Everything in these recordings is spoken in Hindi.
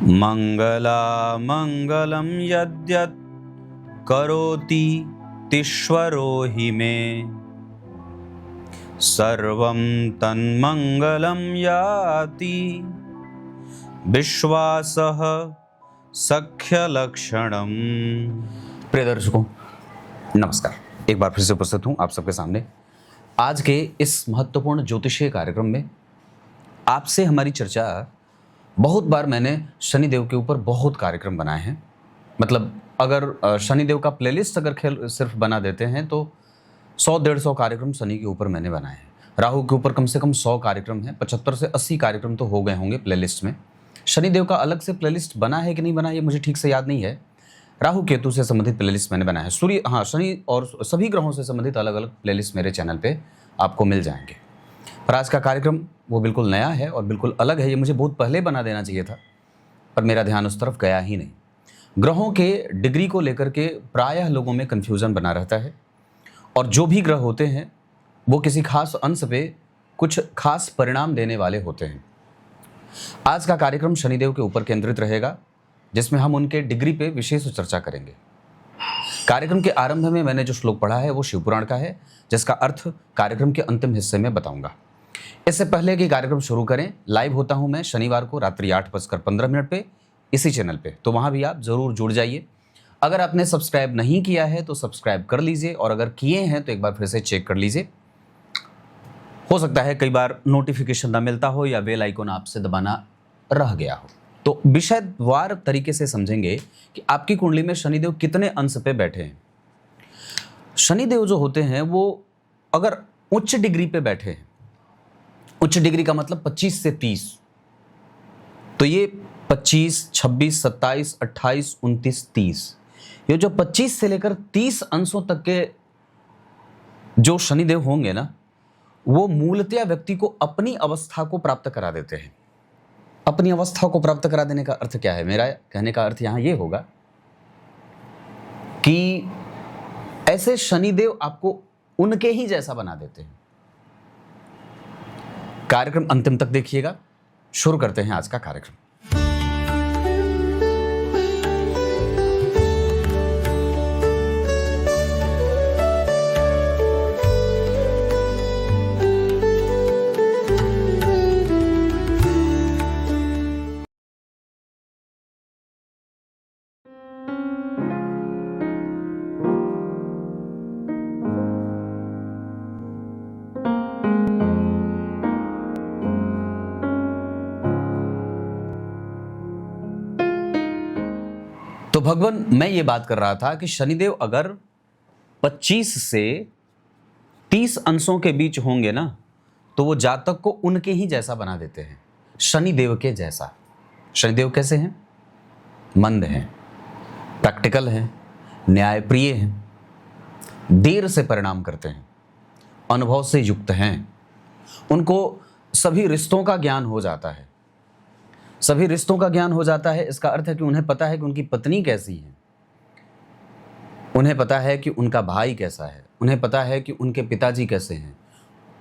मङ्गलामङ्गलं यद्यत् करोति तीश्वरो हि मे सर्वं तन्मङ्गलं याति विश्वासः सख्यलक्षणम्। प्रिय दर्शकों, नमस्कार। एक बार फिर से उपस्थित हूँ आप सबके सामने आज के इस महत्वपूर्ण ज्योतिषीय कार्यक्रम में। आपसे हमारी चर्चा, बहुत बार मैंने शनिदेव के ऊपर बहुत कार्यक्रम बनाए हैं। मतलब अगर शनिदेव का प्लेलिस्ट अगर सिर्फ बना देते हैं तो 100-150 कार्यक्रम शनि के ऊपर मैंने बनाए हैं। राहु के ऊपर कम से कम 100 कार्यक्रम हैं। 75 से 80 कार्यक्रम तो हो गए होंगे प्लेलिस्ट में। शनिदेव का अलग से प्लेलिस्ट बना है कि नहीं बना, ये मुझे ठीक से याद नहीं है। राहु केतु से संबंधित प्लेलिस्ट मैंने बनाया है। सूर्य, हाँ, शनि और सभी ग्रहों से संबंधित अलग अलग प्लेलिस्ट मेरे चैनल पे आपको मिल जाएंगे। पर आज का कार्यक्रम वो बिल्कुल नया है और बिल्कुल अलग है। ये मुझे बहुत पहले बना देना चाहिए था, पर मेरा ध्यान उस तरफ गया ही नहीं। ग्रहों के डिग्री को लेकर के प्रायः लोगों में कन्फ्यूज़न बना रहता है, और जो भी ग्रह होते हैं वो किसी खास अंश पे कुछ खास परिणाम देने वाले होते हैं। आज का कार्यक्रम शनिदेव के ऊपर केंद्रित रहेगा, जिसमें हम उनके डिग्री पे विशेष चर्चा करेंगे। कार्यक्रम के आरंभ में मैंने जो श्लोक पढ़ा है वो शिवपुराण का है, जिसका अर्थ कार्यक्रम के अंतिम हिस्से में बताऊंगा। इससे पहले कि कार्यक्रम शुरू करें, लाइव होता हूं मैं शनिवार को रात्रि 8:15 पे इसी चैनल पे, तो वहां भी आप जरूर जुड़ जाइए। अगर आपने सब्सक्राइब नहीं किया है तो सब्सक्राइब कर लीजिए, और अगर किए हैं तो एक बार फिर से चेक कर लीजिए। हो सकता है कई बार नोटिफिकेशन ना मिलता हो या बेल आइकन आपसे दबाना रह गया हो। तो विषयवार तरीके से समझेंगे कि आपकी कुंडली में शनिदेव कितने अंश पे बैठे हैं। शनिदेव जो होते हैं वो अगर उच्च डिग्री पे बैठे हैं, उच्च डिग्री का मतलब 25 से 30, तो ये 25, 26, 27, 28, 29, 30, ये जो 25 से लेकर 30 अंशों तक के जो शनिदेव होंगे ना, वो मूलतया व्यक्ति को अपनी अवस्था को प्राप्त करा देते हैं। अपनी अवस्था को प्राप्त करा देने का अर्थ क्या है? मेरा कहने का अर्थ यहां ये होगा कि ऐसे शनिदेव आपको उनके ही जैसा बना देते हैं। कार्यक्रम अंतिम तक देखिएगा। शुरू करते हैं आज का कार्यक्रम। तो भगवान, मैं ये बात कर रहा था कि शनिदेव अगर 25 से 30 अंशों के बीच होंगे ना, तो वो जातक को उनके ही जैसा बना देते हैं, शनिदेव के जैसा। शनिदेव कैसे हैं? मंद हैं, प्रैक्टिकल हैं, न्यायप्रिय हैं, देर से परिणाम करते हैं, अनुभव से युक्त हैं, उनको सभी रिश्तों का ज्ञान हो जाता है। सभी रिश्तों का ज्ञान हो जाता है, इसका अर्थ है कि उन्हें पता है कि उनकी पत्नी कैसी है, उन्हें पता है कि उनका भाई कैसा है, उन्हें पता है कि उनके पिताजी कैसे हैं,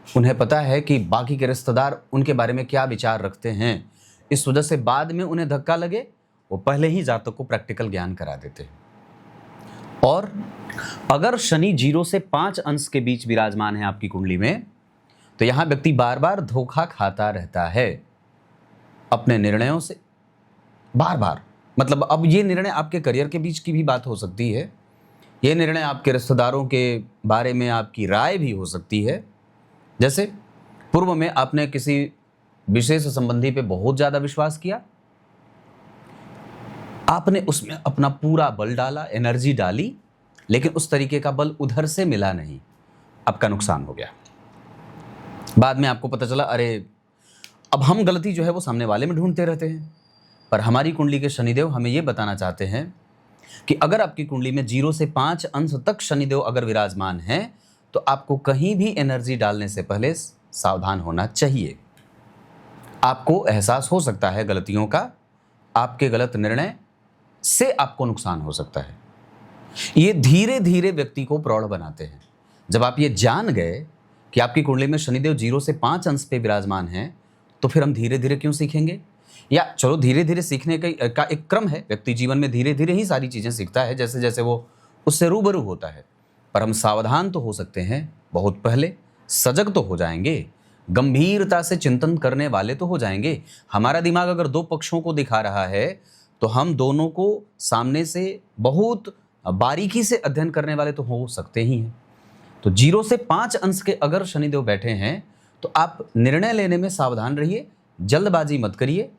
उन्हें पता है कि बाकी के रिश्तेदार उनके बारे में क्या विचार रखते हैं। इस वजह से बाद में उन्हें धक्का लगे, वो पहले ही जातक को प्रैक्टिकल ज्ञान करा देते हैं। और अगर शनि 0 से 5 अंश के बीच विराजमान है आपकी कुंडली में, तो यहां व्यक्ति बार बार धोखा खाता रहता है अपने निर्णयों से, बार बार। मतलब अब ये निर्णय आपके करियर के बीच की भी बात हो सकती है, ये निर्णय आपके रिश्तेदारों के बारे में आपकी राय भी हो सकती है। जैसे पूर्व में आपने किसी विशेष संबंधी पे बहुत ज़्यादा विश्वास किया, आपने उसमें अपना पूरा बल डाला, एनर्जी डाली, लेकिन उस तरीके का बल उधर से मिला नहीं, आपका नुकसान हो गया। बाद में आपको पता चला, अरे अब हम गलती जो है वो सामने वाले में ढूंढते रहते हैं। पर हमारी कुंडली के शनिदेव हमें ये बताना चाहते हैं कि अगर आपकी कुंडली में 0 से 5 अंश तक शनिदेव अगर विराजमान हैं, तो आपको कहीं भी एनर्जी डालने से पहले सावधान होना चाहिए। आपको एहसास हो सकता है गलतियों का, आपके गलत निर्णय से आपको नुकसान हो सकता है। ये धीरे धीरे व्यक्ति को प्रौढ़ बनाते हैं। जब आप ये जान गए कि आपकी कुंडली में शनिदेव 0 से 5 अंश पे विराजमान हैं, तो फिर हम धीरे धीरे क्यों सीखेंगे या चलो धीरे धीरे सीखने का एक क्रम है, व्यक्ति जीवन में धीरे धीरे ही सारी चीज़ें सीखता है जैसे जैसे वो उससे रूबरू होता है। पर हम सावधान तो हो सकते हैं, बहुत पहले सजग तो हो जाएंगे, गंभीरता से चिंतन करने वाले तो हो जाएंगे। हमारा दिमाग अगर दो पक्षों को दिखा रहा है तो हम दोनों को सामने से बहुत बारीकी से अध्ययन करने वाले तो हो सकते ही हैं। तो 0 से 5 अंश के अगर शनिदेव बैठे हैं तो आप निर्णय लेने में सावधान रहिए, जल्दबाजी मत करिए,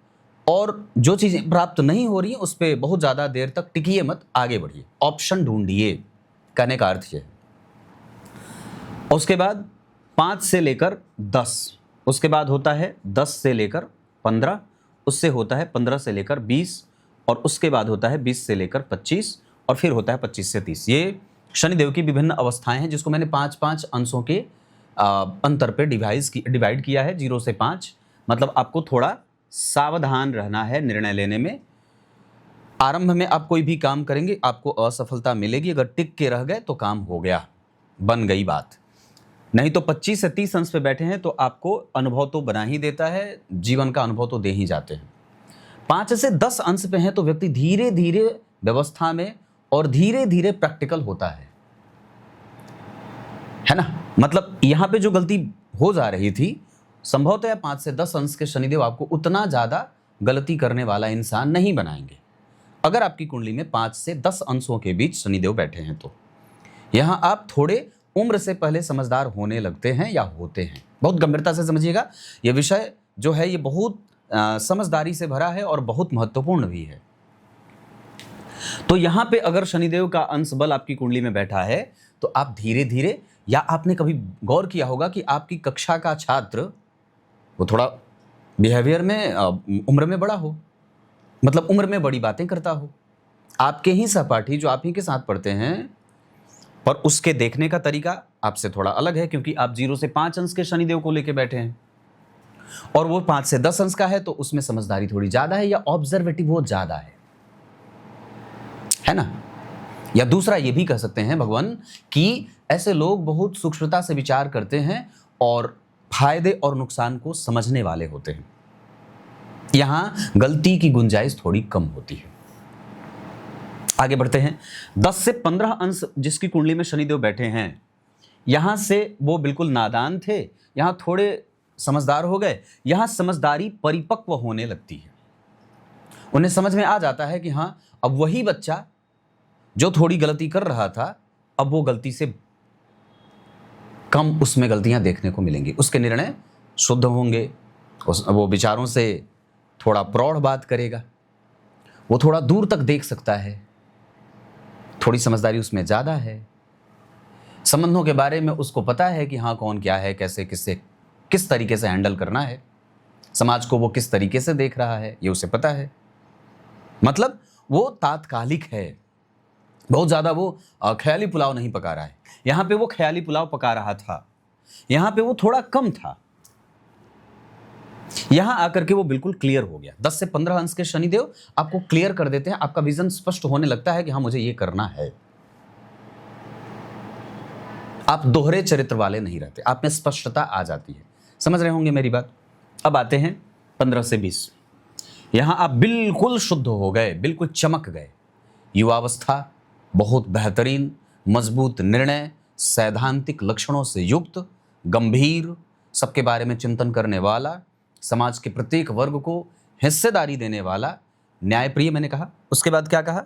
और जो चीज़ें प्राप्त नहीं हो रही हैं उस पर बहुत ज़्यादा देर तक टिकिए मत, आगे बढ़िए, ऑप्शन ढूंढिए, कहने का अर्थ ये है। उसके बाद 5 से लेकर 10, उसके बाद होता है 10 से लेकर 15, उससे होता है 15 से लेकर 20, और उसके बाद होता है 20 से लेकर 25, और फिर होता है 25 से 30। ये शनिदेव की विभिन्न अवस्थाएं हैं जिसको मैंने 5-5 अंशों के अंतर पे डिवाइड किया है। 0 से 5 मतलब आपको थोड़ा सावधान रहना है निर्णय लेने में। आरंभ में आप कोई भी काम करेंगे आपको असफलता मिलेगी, अगर टिक के रह गए तो काम हो गया, बन गई बात। नहीं तो 25 से 30 अंश पे बैठे हैं तो आपको अनुभव तो बना ही देता है, जीवन का अनुभव तो दे ही जाते हैं। 5 से 10 अंश पे हैं तो व्यक्ति धीरे धीरे व्यवस्था में और धीरे धीरे प्रैक्टिकल होता है ना। मतलब यहाँ पे जो गलती हो जा रही थी, संभवतः 5 से 10 अंश के शनिदेव आपको उतना ज़्यादा गलती करने वाला इंसान नहीं बनाएंगे अगर आपकी कुंडली में 5 से 10 अंशों के बीच शनिदेव बैठे हैं। तो यहाँ आप थोड़े उम्र से पहले समझदार होने लगते हैं या होते हैं। बहुत गंभीरता से समझिएगा, ये विषय जो है ये बहुत समझदारी से भरा है और बहुत महत्वपूर्ण भी है। तो यहाँ पे अगर शनिदेव का अंश बल आपकी कुंडली में बैठा है तो आप धीरे धीरे, या आपने कभी गौर किया होगा कि आपकी कक्षा का छात्र वो थोड़ा बिहेवियर में उम्र में बड़ा हो, मतलब उम्र में बड़ी बातें करता हो, आपके ही सहपाठी जो आप ही के साथ पढ़ते हैं, पर उसके देखने का तरीका आपसे थोड़ा अलग है क्योंकि आप 0 से 5 अंश के शनिदेव को लेके बैठे हैं, और वो 5 से 10 अंश का है तो उसमें समझदारी थोड़ी ज़्यादा है या ऑब्जर्वेटिव बहुत ज़्यादा है ना। या दूसरा ये भी कह सकते हैं भगवान कि ऐसे लोग बहुत सूक्ष्मता से विचार करते हैं और फायदे और नुकसान को समझने वाले होते हैं। यहाँ गलती की गुंजाइश थोड़ी कम होती है। आगे बढ़ते हैं। 10 से 15 अंश जिसकी कुंडली में शनिदेव बैठे हैं, यहाँ से वो बिल्कुल नादान थे, यहाँ थोड़े समझदार हो गए, यहाँ समझदारी परिपक्व होने लगती है। उन्हें समझ में आ जाता है कि हाँ अब वही बच्चा जो थोड़ी गलती कर रहा था अब वो गलती से कम उसमें गलतियां देखने को मिलेंगी, उसके निर्णय शुद्ध होंगे, वो विचारों से थोड़ा प्रौढ़ बात करेगा, वो थोड़ा दूर तक देख सकता है, थोड़ी समझदारी उसमें ज़्यादा है, संबंधों के बारे में उसको पता है कि हाँ कौन क्या है, कैसे किससे किस तरीके से हैंडल करना है, समाज को वो किस तरीके से देख रहा है ये उसे पता है। मतलब वो तात्कालिक है, बहुत ज़्यादा वो ख्याली पुलाव नहीं पका रहा है। यहाँ पे वो ख्याली पुलाव पका रहा था, यहाँ पे वो थोड़ा कम था, यहाँ आकर के वो बिल्कुल क्लियर हो गया। 10 से 15 अंश के शनिदेव आपको क्लियर कर देते हैं, आपका विजन स्पष्ट होने लगता है कि हाँ मुझे ये करना है। आप दोहरे चरित्र वाले नहीं रहते, आप में स्पष्टता आ जाती है। समझ रहे होंगे मेरी बात। अब आते हैं 15 से 20। यहाँ आप बिल्कुल शुद्ध हो गए, बिल्कुल चमक गए। युवावस्था, बहुत बेहतरीन मजबूत निर्णय, सैद्धांतिक लक्षणों से युक्त, गंभीर, सबके बारे में चिंतन करने वाला, समाज के प्रत्येक वर्ग को हिस्सेदारी देने वाला, न्यायप्रिय मैंने कहा। उसके बाद क्या कहा?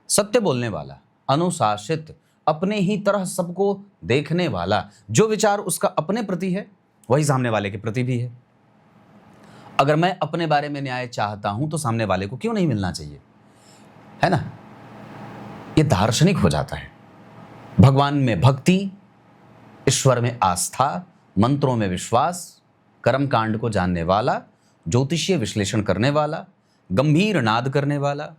सत्य बोलने वाला, अनुशासित, अपने ही तरह सबको देखने वाला। जो विचार उसका अपने प्रति है वही सामने वाले के प्रति भी है। अगर मैं अपने बारे में न्याय चाहता हूं तो सामने वाले को क्यों नहीं मिलना चाहिए, है ना। ये दार्शनिक हो जाता है। भगवान में भक्ति, ईश्वर में आस्था, मंत्रों में विश्वास, कर्म कांड को जानने वाला, ज्योतिषीय विश्लेषण करने वाला, गंभीर नाद करने वाला,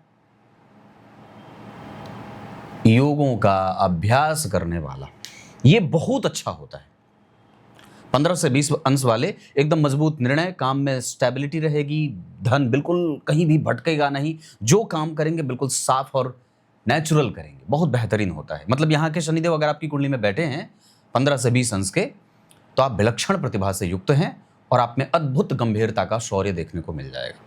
योगों का अभ्यास करने वाला, ये बहुत अच्छा होता है। 15 से 20 अंश वाले एकदम मजबूत निर्णय, काम में स्टेबिलिटी रहेगी, धन बिल्कुल कहीं भी भटकेगा नहीं, जो काम करेंगे बिल्कुल साफ और नेचुरल करेंगे, बहुत बेहतरीन होता है। मतलब यहाँ के शनिदेव अगर आपकी कुंडली में बैठे हैं 15 से 20 अंश के, तो आप विलक्षण प्रतिभा से युक्त हैं और आप में अद्भुत गंभीरता का शौर्य देखने को मिल जाएगा।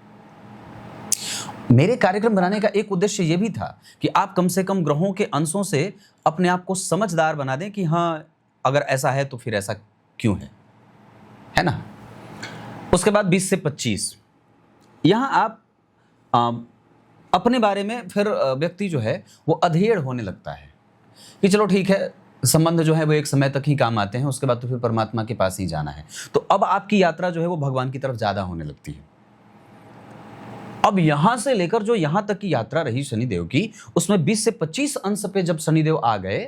मेरे कार्यक्रम बनाने का एक उद्देश्य ये भी था कि आप कम से कम ग्रहों के अंशों से अपने आप को समझदार बना दें कि हाँ, अगर ऐसा है तो फिर ऐसा क्यों है ना। उसके बाद 20 से 25 यहाँ आप अपने बारे में फिर व्यक्ति जो है वो अधेड़ होने लगता है कि चलो ठीक है, संबंध जो है वो एक समय तक ही काम आते हैं, उसके बाद तो फिर परमात्मा के पास ही जाना है। तो अब आपकी यात्रा जो है वो भगवान की तरफ ज़्यादा होने लगती है। अब यहां से लेकर जो यहां तक की यात्रा रही शनिदेव की, उसमें 20 से 25 अंश पे जब शनिदेव आ गए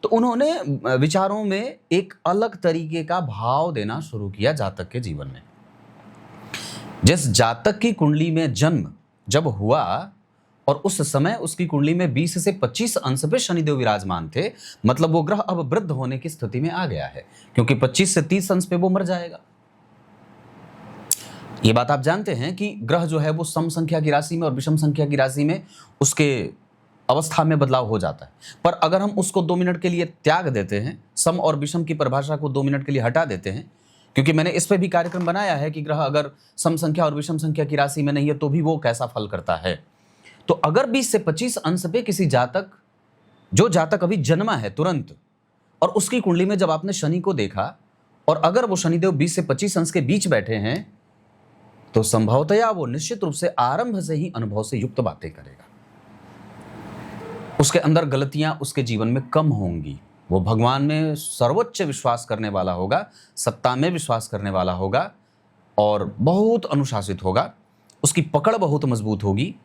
तो उन्होंने विचारों में एक अलग तरीके का भाव देना शुरू किया जातक के जीवन में। जिस जातक की कुंडली में जन्म जब हुआ और उस समय उसकी कुंडली में 20 से 25 अंश पे शनिदेव विराजमान थे, मतलब वो ग्रह अब वृद्ध होने की स्थिति में आ गया है, क्योंकि 25 से 30 अंश पे वो मर जाएगा। ये बात आप जानते हैं कि ग्रह जो है वो सम संख्या की राशि में और विषम संख्या की राशि में उसके अवस्था में बदलाव हो जाता है। पर अगर हम उसको 2 मिनट के लिए त्याग देते हैं, सम और विषम की परिभाषा को 2 मिनट के लिए हटा देते हैं, क्योंकि मैंने इस पे भी कार्यक्रम बनाया है कि ग्रह अगर सम संख्या और विषम संख्या की राशि में नहीं है तो भी वो कैसा फल करता है। तो अगर 20 से 25 अंश पे किसी जातक, जो जातक अभी जन्मा है तुरंत, और उसकी कुंडली में जब आपने शनि को देखा और अगर वो शनिदेव 20 से 25 अंश के बीच बैठे हैं, तो संभवतया वो निश्चित रूप से आरंभ से ही अनुभव से युक्त बातें करेगा। उसके अंदर गलतियां उसके जीवन में कम होंगी। वो भगवान में सर्वोच्च विश्वास करने वाला होगा, सत्ता में विश्वास करने वाला होगा और बहुत अनुशासित होगा। उसकी पकड़ बहुत मजबूत होगी।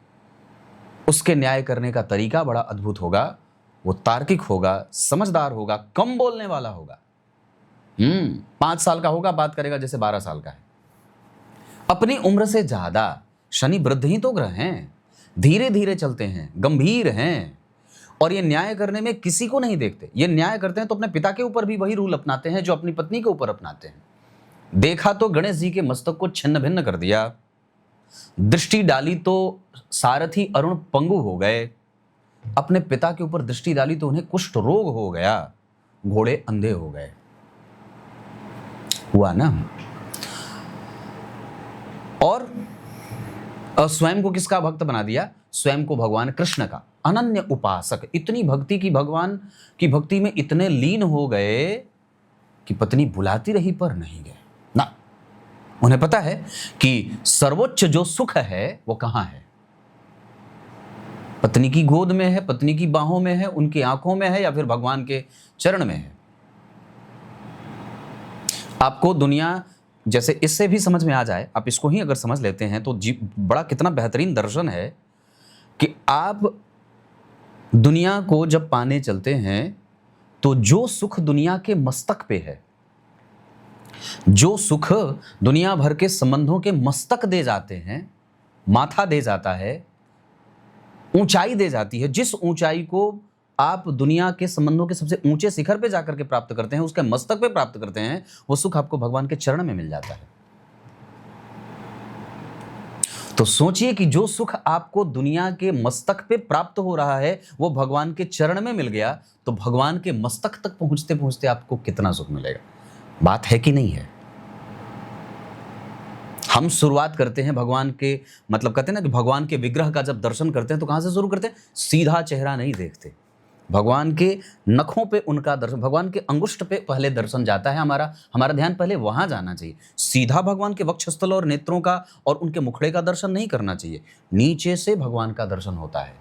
उसके न्याय करने का तरीका बड़ा अद्भुत होगा। वो तार्किक होगा, समझदार होगा, कम बोलने वाला होगा। 5 साल का होगा, बात करेगा जैसे 12 साल का है। अपनी उम्र से ज्यादा, शनि वृद्ध ही तो ग्रह हैं, धीरे धीरे चलते हैं, गंभीर हैं और ये न्याय करने में किसी को नहीं देखते। ये न्याय करते हैं तो अपने पिता के ऊपर भी वही रूल अपनाते हैं जो अपनी पत्नी के ऊपर अपनाते हैं। देखा तो गणेश जी के मस्तक को छिन्न भिन्न कर दिया, दृष्टि डाली तो सारथी अरुण पंगु हो गए, अपने पिता के ऊपर दृष्टि डाली तो उन्हें कुष्ठ रोग हो गया, घोड़े अंधे हो गए। हुआ ना। और स्वयं को किसका भक्त बना दिया? स्वयं को भगवान कृष्ण का अनन्य उपासक। इतनी भक्ति की, भगवान की भक्ति में इतने लीन हो गए कि पत्नी बुलाती रही पर नहीं गए ना। उन्हें पता है कि सर्वोच्च जो सुख है वो कहां है। पत्नी की गोद में है, पत्नी की बाहों में है, उनकी आंखों में है, या फिर भगवान के चरण में है। आपको दुनिया जैसे इससे भी समझ में आ जाए, आप इसको ही अगर समझ लेते हैं तो बड़ा कितना बेहतरीन दर्शन है कि आप दुनिया को जब पाने चलते हैं तो जो सुख दुनिया के मस्तक पे है, जो सुख दुनिया भर के संबंधों के मस्तक दे जाते हैं, माथा दे जाता है, ऊंचाई दे जाती है, जिस ऊंचाई को आप दुनिया के संबंधों के सबसे ऊंचे शिखर पे जाकर के प्राप्त करते हैं, उसके मस्तक पे प्राप्त करते हैं, वो सुख आपको भगवान के चरण में मिल जाता है। तो सोचिए कि जो सुख आपको दुनिया के मस्तक पे प्राप्त हो रहा है वो भगवान के चरण में मिल गया, तो भगवान के मस्तक तक पहुंचते पहुंचते आपको कितना सुख मिलेगा। बात है कि नहीं है? हम शुरुआत करते हैं भगवान के, मतलब कहते हैं ना कि भगवान के विग्रह का जब दर्शन करते हैं तो कहां से शुरू करते हैं? सीधा चेहरा नहीं देखते, भगवान के नखों पे उनका दर्शन, भगवान के अंगुष्ठ पे पहले दर्शन जाता है। हमारा ध्यान पहले वहां जाना चाहिए। सीधा भगवान के वक्षस्थल और नेत्रों का और उनके मुखड़े का दर्शन नहीं करना चाहिए। नीचे से भगवान का दर्शन होता है।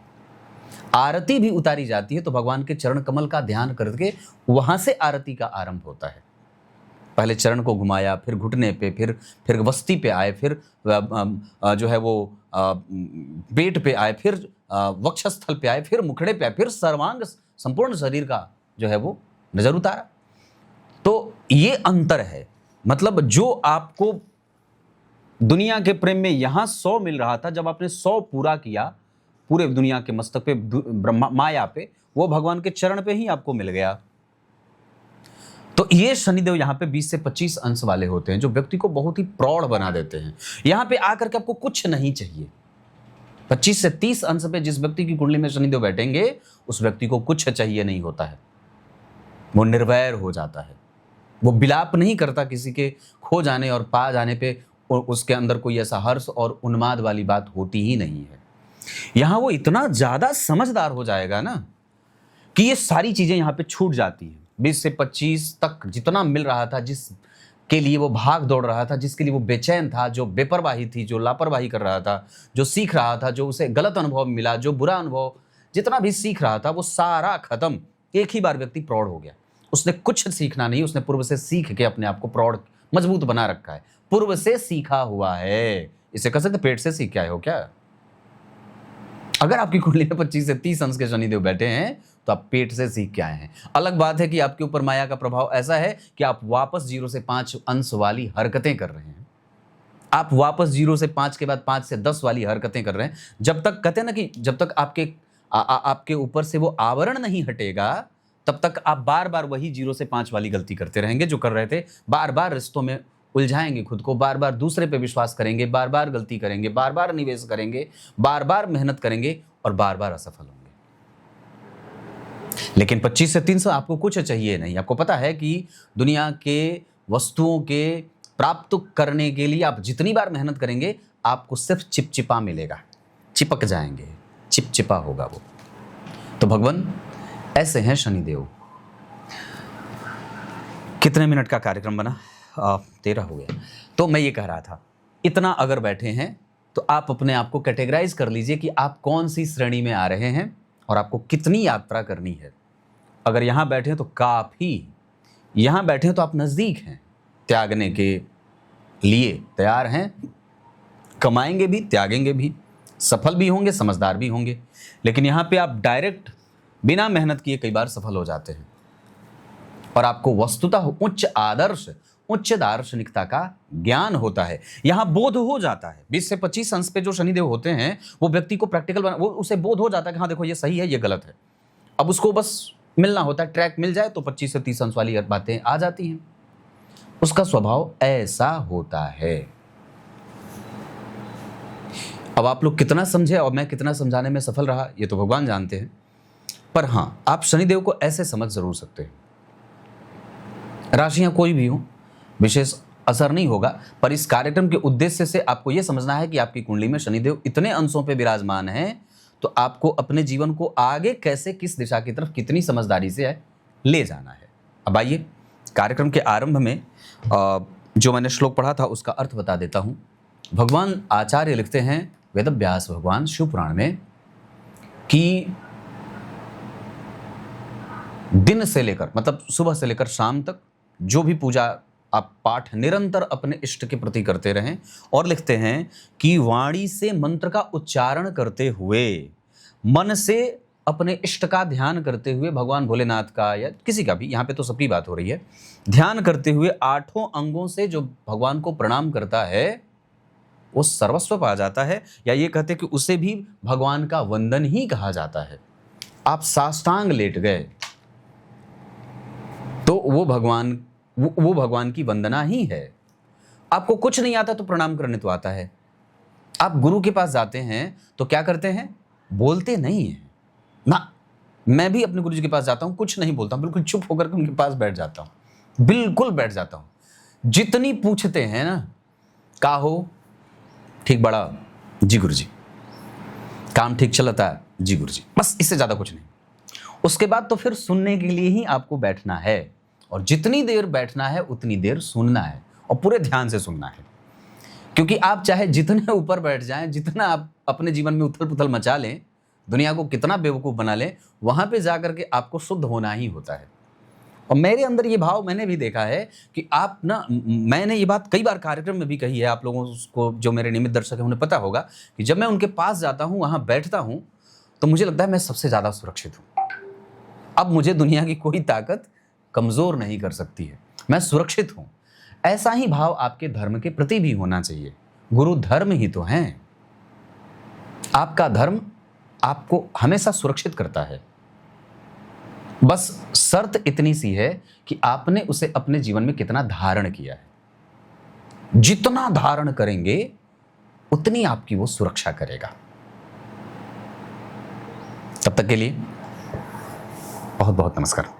आरती भी उतारी जाती है तो भगवान के चरण कमल का ध्यान करके वहां से आरती का आरंभ होता है। पहले चरण को घुमाया, फिर घुटने पे, फिर वस्ती पे आए, फिर जो है वो पेट पे आए, फिर वक्षस्थल पे आए, फिर मुखड़े पे आए, फिर सर्वांग संपूर्ण शरीर का जो है वो नजर उतारा। तो ये अंतर है। मतलब जो आपको दुनिया के प्रेम में यहां 100 मिल रहा था, जब आपने 100 पूरा किया पूरे दुनिया के मस्तक पे, माया पे, वो भगवान के चरण पे ही आपको मिल गया। तो ये शनिदेव यहाँ पे 20 से 25 अंश वाले होते हैं जो व्यक्ति को बहुत ही प्रौढ़ बना देते हैं। यहाँ पे आकर के आपको कुछ नहीं चाहिए। 25 से 30 अंश पे जिस व्यक्ति की कुंडली में शनिदेव बैठेंगे उस व्यक्ति को कुछ चाहिए नहीं होता है। वो निर्वैर हो जाता है। वो विलाप नहीं करता किसी के खो जाने और पा जाने पे, उसके अंदर कोई ऐसा हर्ष और उन्माद वाली बात होती ही नहीं है। यहां वो इतना ज्यादा समझदार हो जाएगा ना कि ये सारी चीजें यहां पे छूट जाती हैं। 20 से 25 तक जितना मिल रहा था, जिस के लिए वो भाग दौड़ रहा था, जिसके लिए वो बेचैन था, जो बेपरवाही थी, जो लापरवाही कर रहा था, जो सीख रहा था, जो उसे गलत अनुभव मिला, जो बुरा अनुभव, जितना भी सीख रहा था वो सारा खत्म। एक ही बार व्यक्ति प्रौढ़ हो गया। उसने कुछ सीखना नहीं, उसने पूर्व से सीख के अपने आप को प्रौढ़ मजबूत बना रखा है, पूर्व से सीखा हुआ है। इसे कह सकते पेट से सीख के आए हो क्या? अगर आपकी कुंडली में 25 से 30 अंश के शनिदेव बैठे हैं तो आप पेट से सीख के आए हैं। अलग बात है कि आपके ऊपर माया का प्रभाव ऐसा है कि आप वापस 0 से 5 अंश वाली हरकतें कर रहे हैं। आप वापस 0 से 5 के बाद 5 से 10 वाली हरकतें कर रहे हैं। जब तक कहते हैं ना कि जब तक आपके ऊपर से वो आवरण नहीं हटेगा, तब तक आप बार बार वही 0 से 5 वाली गलती करते रहेंगे जो कर रहे थे। बार बार रिश्तों में उलझाएंगे खुद को, बार बार दूसरे पे विश्वास करेंगे, बार बार गलती करेंगे, बार बार निवेश करेंगे, बार बार मेहनत करेंगे और बार बार असफल होंगे। लेकिन 25 से 300 आपको कुछ चाहिए नहीं। आपको पता है कि दुनिया के वस्तुओं के प्राप्त करने के लिए आप जितनी बार मेहनत करेंगे आपको सिर्फ चिपचिपा मिलेगा, चिपक जाएंगे, चिपचिपा होगा वो। तो भगवान ऐसे हैं शनिदेव। कितने मिनट का कार्यक्रम बना? 13 हो गया। तो मैं ये कह रहा था, इतना अगर बैठे हैं तो आप अपने आप को कैटेगराइज कर लीजिए कि आप कौन सी श्रेणी में आ रहे हैं और आपको कितनी यात्रा करनी है। अगर यहां बैठे हैं तो काफी, यहां बैठे हैं तो आप नजदीक हैं, त्यागने के लिए तैयार हैं, कमाएंगे भी, त्यागेंगे भी, सफल भी होंगे, समझदार भी होंगे। लेकिन यहां पे आप डायरेक्ट बिना मेहनत किए कई बार सफल हो जाते हैं और आपको वस्तुतः उच्च दार्शनिकता का ज्ञान होता है। यहां बोध हो जाता है। 20 से 25 अंश पे जो शनिदेव होते हैं वो व्यक्ति को प्रैक्टिकल वो उसे बोध हो जाता है कि हाँ देखो ये सही है, ये गलत है। अब उसको बस मिलना होता है, ट्रैक मिल जाए तो 25 से 30 अंश वाली बातें आ जाती हैं। उसका स्वभाव ऐसा होता है। अब आप लोग कितना समझे और मैं कितना समझाने में सफल रहा ये तो भगवान जानते हैं, पर हां आप शनिदेव को ऐसे समझ जरूर सकते हैं। राशियां कोई भी हो, विशेष असर नहीं होगा, पर इस कार्यक्रम के उद्देश्य से आपको यह समझना है कि आपकी कुंडली में शनिदेव इतने अंशों पे विराजमान हैं, तो आपको अपने जीवन को आगे कैसे, किस दिशा की तरफ कितनी समझदारी से ले जाना है। अब आइए कार्यक्रम के आरंभ में जो मैंने श्लोक पढ़ा था उसका अर्थ बता देता हूं। भगवान आचार्य लिखते हैं वेदव्यास भगवान शिव पुराण में कि दिन से लेकर, मतलब सुबह से लेकर शाम तक जो भी पूजा आप पाठ निरंतर अपने इष्ट के प्रति करते रहें। और लिखते हैं कि वाणी से मंत्र का उच्चारण करते हुए, मन से अपने इष्ट का ध्यान करते हुए, भगवान भोलेनाथ का या किसी का भी, यहाँ पे तो सबकी बात हो रही है, ध्यान करते हुए 8 अंगों से जो भगवान को प्रणाम करता है वो सर्वस्व पा जाता है। या ये कहते हैं कि उसे भी भगवान का वंदन ही कहा जाता है। आप साष्टांग लेट गए तो वो भगवान की वंदना ही है। आपको कुछ नहीं आता तो प्रणाम करने तो आता है। आप गुरु के पास जाते हैं तो क्या करते हैं? बोलते नहीं हैं ना। मैं भी अपने गुरु जी के पास जाता हूं, कुछ नहीं बोलता हूं, बिल्कुल चुप होकर के उनके पास बैठ जाता हूं, बिल्कुल बैठ जाता हूं। जितनी पूछते हैं ना, का हो ठीक बड़ा जी गुरु जी, काम ठीक चलता है जी गुरु जी, बस इससे ज्यादा कुछ नहीं। उसके बाद तो फिर सुनने के लिए ही आपको बैठना है, और जितनी देर बैठना है उतनी देर सुनना है, और पूरे ध्यान से सुनना है। क्योंकि आप चाहे जितने ऊपर बैठ जाएं, जितना आप अपने जीवन में उथल पुथल मचा लें, दुनिया को कितना बेवकूफ़ बना लें, वहां पे जाकर के आपको शुद्ध होना ही होता है। और मेरे अंदर ये भाव मैंने भी देखा है कि आप ना, मैंने ये बात कई बार कार्यक्रम में भी कही है, आप लोगों को जो मेरे नियमित दर्शक हैं उन्हें पता होगा कि जब मैं उनके पास जाता हूँ, वहाँ बैठता हूँ, तो मुझे लगता है मैं सबसे ज़्यादा सुरक्षित हूँ। अब मुझे दुनिया की कोई ताकत कमज़ोर नहीं कर सकती है, मैं सुरक्षित हूँ। ऐसा ही भाव आपके धर्म के प्रति भी होना चाहिए। गुरु धर्म ही तो हैं। आपका धर्म आपको हमेशा सुरक्षित करता है। बस शर्त इतनी सी है कि आपने उसे अपने जीवन में कितना धारण किया है। जितना धारण करेंगे उतनी आपकी वो सुरक्षा करेगा। तब तक के लिए बहुत बहुत नमस्कार।